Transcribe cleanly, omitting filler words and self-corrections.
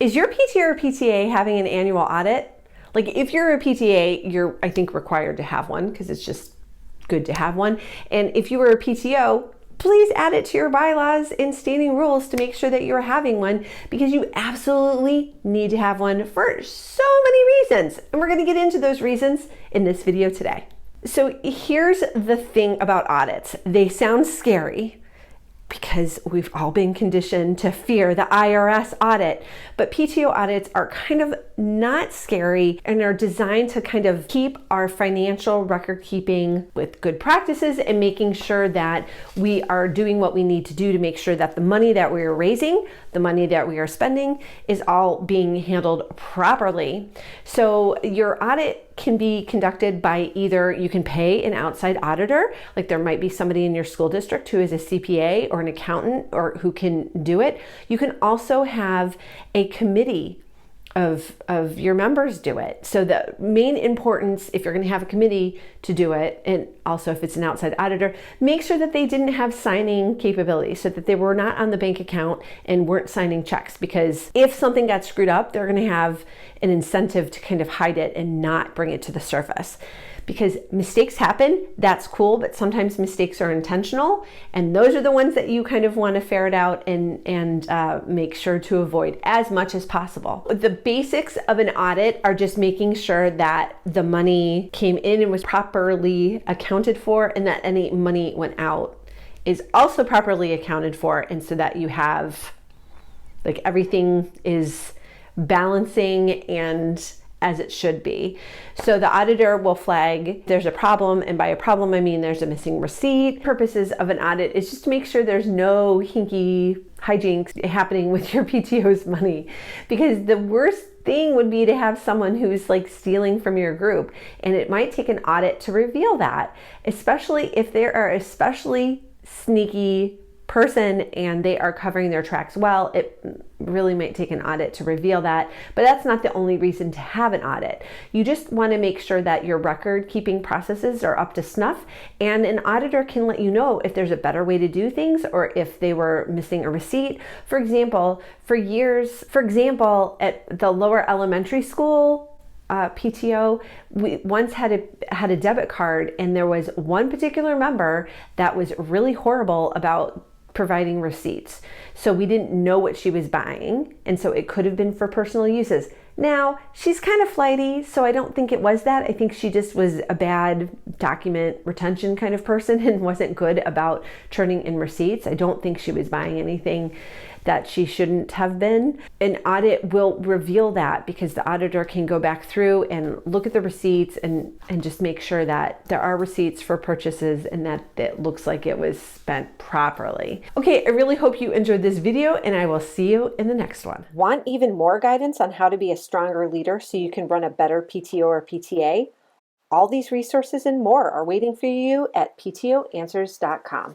Is your PTO or PTA having an annual audit? Like if you're a PTA, you're, I think, required to have one because it's just good to have one. And if you were a PTO, please add it to your bylaws and standing rules to make sure that you're having one, because you absolutely need to have one for so many reasons. And we're going to get into those reasons in this video today. So here's the thing about audits. They sound scary because we've all been conditioned to fear the IRS audit, but PTO audits are kind of not scary and are designed to kind of keep our financial record keeping with good practices and making sure that we are doing what we need to do to make sure that the money that we are raising, the money that we are spending, is all being handled properly. So your audit can be conducted by either you can pay an outside auditor, like there might be somebody in your school district who is a CPA or an accountant or who can do it. You can also have a committee of your members do it. So the main importance, if you're going to have a committee to do it, and also if it's an outside auditor, make sure that they didn't have signing capability, so that they were not on the bank account and weren't signing checks, because if something got screwed up, they're going to have an incentive to kind of hide it and not bring it to the surface. Because mistakes happen, that's cool, but sometimes mistakes are intentional, and those are the ones that you kind of want to ferret out and make sure to avoid as much as possible. The basics of an audit are just making sure that the money came in and was properly accounted for, and that any money went out is also properly accounted for, and so that you have, like, everything is balancing and as it should be. So the auditor will flag there's a problem, and by a problem I mean there's a missing receipt. Purposes of an audit is just to make sure there's no hinky hijinks happening with your PTO's money, because the worst thing would be to have someone who's like stealing from your group, and it might take an audit to reveal that, especially if there are especially sneaky person and they are covering their tracks well. It really might take an audit to reveal that, but that's not the only reason to have an audit. You just want to make sure that your record keeping processes are up to snuff, and an auditor can let you know if there's a better way to do things or if they were missing a receipt. For example, at the lower elementary school PTO, we once had a debit card, and there was one particular member that was really horrible about providing receipts. So we didn't know what she was buying, and so it could have been for personal uses. Now, she's kind of flighty, so I don't think it was that. I think she just was a bad document retention kind of person and wasn't good about turning in receipts. I don't think she was buying anything that she shouldn't have been. An audit will reveal that, because the auditor can go back through and look at the receipts and just make sure that there are receipts for purchases and that it looks like it was spent properly. Okay, I really hope you enjoyed this video, and I will see you in the next one. Want even more guidance on how to be a stronger leader so you can run a better PTO or PTA? All these resources and more are waiting for you at PTOanswers.com.